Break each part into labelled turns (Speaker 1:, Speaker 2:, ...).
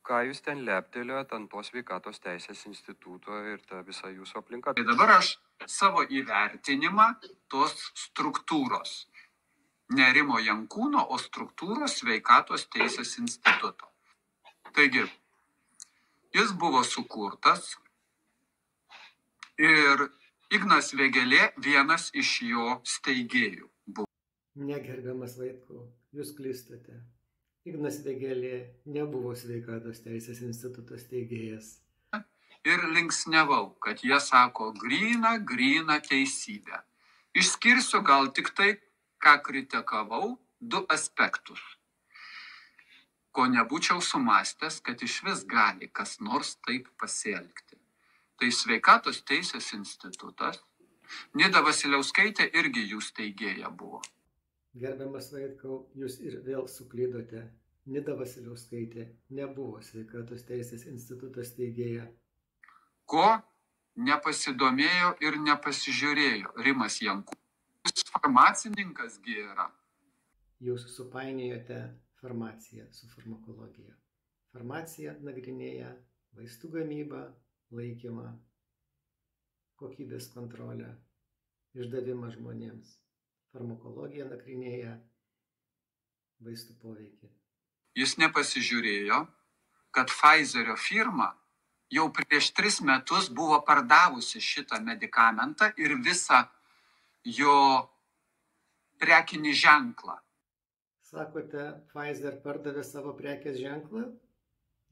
Speaker 1: Ką jūs ten leptelėjot ant to sveikatos teisės instituto ir ta visa jūsų aplinka?
Speaker 2: Tai dabar aš savo įvertinimą tos struktūros, ne Rimo Jankūno, o struktūros sveikatos teisės instituto. Taigi, jis buvo sukurtas ir Ignas Vėgėlė vienas iš jo steigėjų buvo.
Speaker 3: Negerbiamas Vaitkau, jūs klystate. Ignas Vėgėlė nebuvo sveikatos teisės instituto steigėjas.
Speaker 2: Ir linksniavau, kad jie sako gryna teisybę. Išskirsiu gal tik tai, ką kritikavau, 2 aspektus. Ko nebūčiau sumastęs, kad iš vis gali kas nors taip pasielgti. Tai sveikatos teisės institutas, Nida Vasiliauskaitė irgi jų steigėja buvo.
Speaker 3: Gerbiamas Vaitkau, jūs ir vėl suklydote. Nida Vasiliauskaitė nebuvo sveikatos teisės instituto steigėja.
Speaker 2: Ko nepasidomėjo ir nepasižiūrėjo Rimas Jankūnas. Jis farmacininkas gi yra.
Speaker 3: Jūs supainiojote farmaciją su farmakologija. Farmacija nagrinėja vaistų gamybą, laikymą, kokybės kontrolę, išdavimą žmonėms. Farmakologija nagrinėja vaistų poveikį.
Speaker 2: Jis nepasižiūrėjo, kad Pfizerio firma jau prieš 3 metus buvo pardavusi šitą medikamentą ir visą jo prekinį ženklą.
Speaker 3: Sakote, Pfizer pardavė savo prekės ženklą?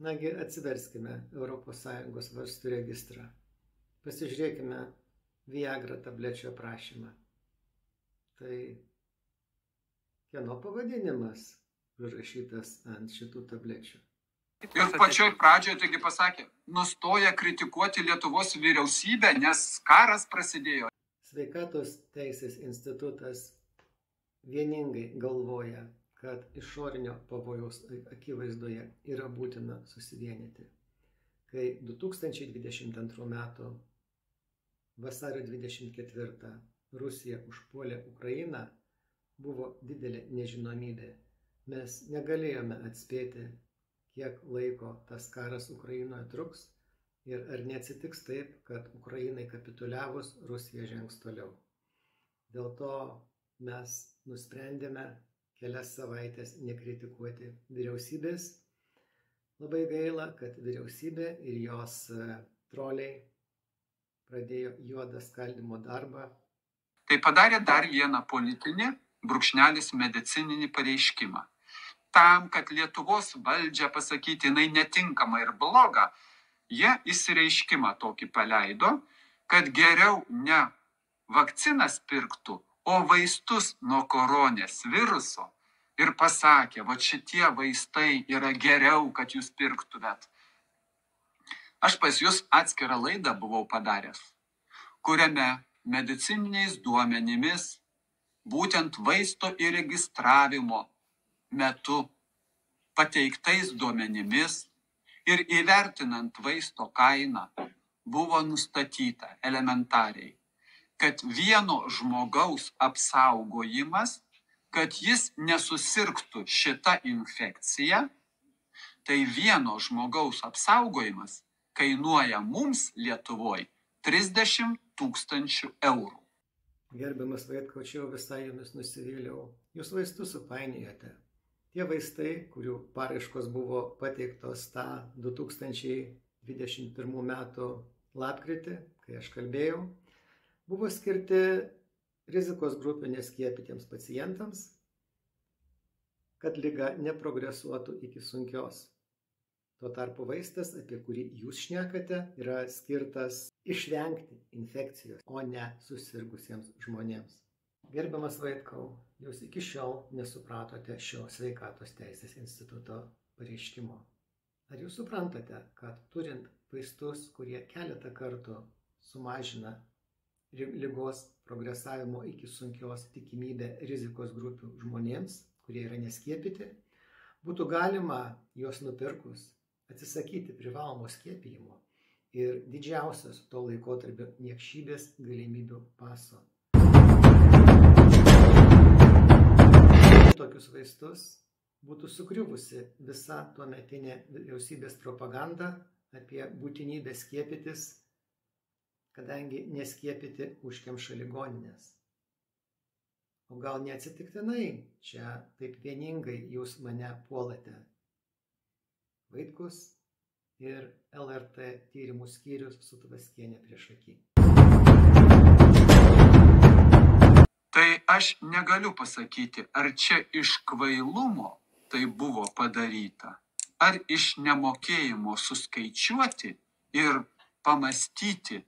Speaker 3: Nagi, atsiverskime ES vaistų registrą. Pasižiūrėkime Viagra tablečių aprašymą. Tai kieno pavadinimas užrašytas ant šitų tablečių?
Speaker 2: Ir pačioj pradžioje taigi pasakė, nustoja kritikuoti Lietuvos vyriausybę, nes karas prasidėjo.
Speaker 3: Sveikatos teisės institutas vieningai galvoja, kad išorinio pavojaus akivaizdoje yra būtina susivienyti. Kai 2022 metų vasario 24 Rusija užpuolė Ukrainą, buvo didelė nežinomybė. Mes negalėjome atspėti, kiek laiko tas karas Ukrainoje truks ir ar neatsitiks taip, kad Ukrainai kapituliavus Rusija žengs toliau. Dėl to mes nusprendėme kelias savaitės nekritikuoti vyriausybės. Labai gaila, kad vyriausybė ir jos troliai pradėjo juodą skaldymo darbą.
Speaker 2: Tai padarė dar vieną politinį brūkšnelis medicininį pareiškimą. Tam, kad Lietuvos valdžia pasakyti, jinai netinkama ir bloga, jie įsireiškimą tokį paleido, kad geriau ne vakcinas pirktų, o vaistus nuo koronės viruso. Ir pasakė, va šitie vaistai yra geriau, kad jūs pirktumėt. Aš pas jūs atskirą laidą buvau padaręs, kuriame medicininiais duomenimis, būtent vaisto įregistravimo metu pateiktais duomenimis ir įvertinant vaisto kainą buvo nustatyta elementariai, kad vieno žmogaus apsaugojimas, kad jis nesusirgtų šitą infekciją, tai vieno žmogaus apsaugojimas kainuoja mums Lietuvoje 30 000 eurų.
Speaker 3: Gerbiamas Vaitkau, čia jau visai jumis nusivyliau. Jūs vaistus supainiojote. Tie vaistai, kurių paraiškos buvo pateiktos tą 2021 metų lapkritį, kai aš kalbėjau, buvo skirti rizikos grupių neskiepytiems pacientams, kad liga neprogresuotų iki sunkios. Tuo tarpu vaistas, apie kurį jūs šnekate, yra skirtas išvengti infekcijos, o ne susirgusiems žmonėms. Gerbiamas Vaitkau, jūs iki šiol nesupratote šio sveikatos teisės instituto pareiškimo. Ar jūs suprantate, kad turint vaistus, kurie keletą kartų sumažina ligos progresavimo iki sunkios tikimybę rizikos grupių žmonėms, kurie yra neskiepyti, būtų galima juos nupirkus atsisakyti privalomo skiepijimo ir didžiausios to laikotarpio niekšybės galimybių paso. Tokius vaistus būtų sugriuvusi visa tuometinė vyriausybės propaganda apie būtinybę skiepytis, kadangi neskiepyti užkemša ligoninės. O gal neatsitiktinai čia taip vieningai jūs mane puolate? Vaitkus ir LRT tyrimų skyrius su Tvaskiene priešaky.
Speaker 2: Tai aš negaliu pasakyti, ar čia iš kvailumo tai buvo padaryta, ar iš nemokėjimo suskaičiuoti ir pamastyti,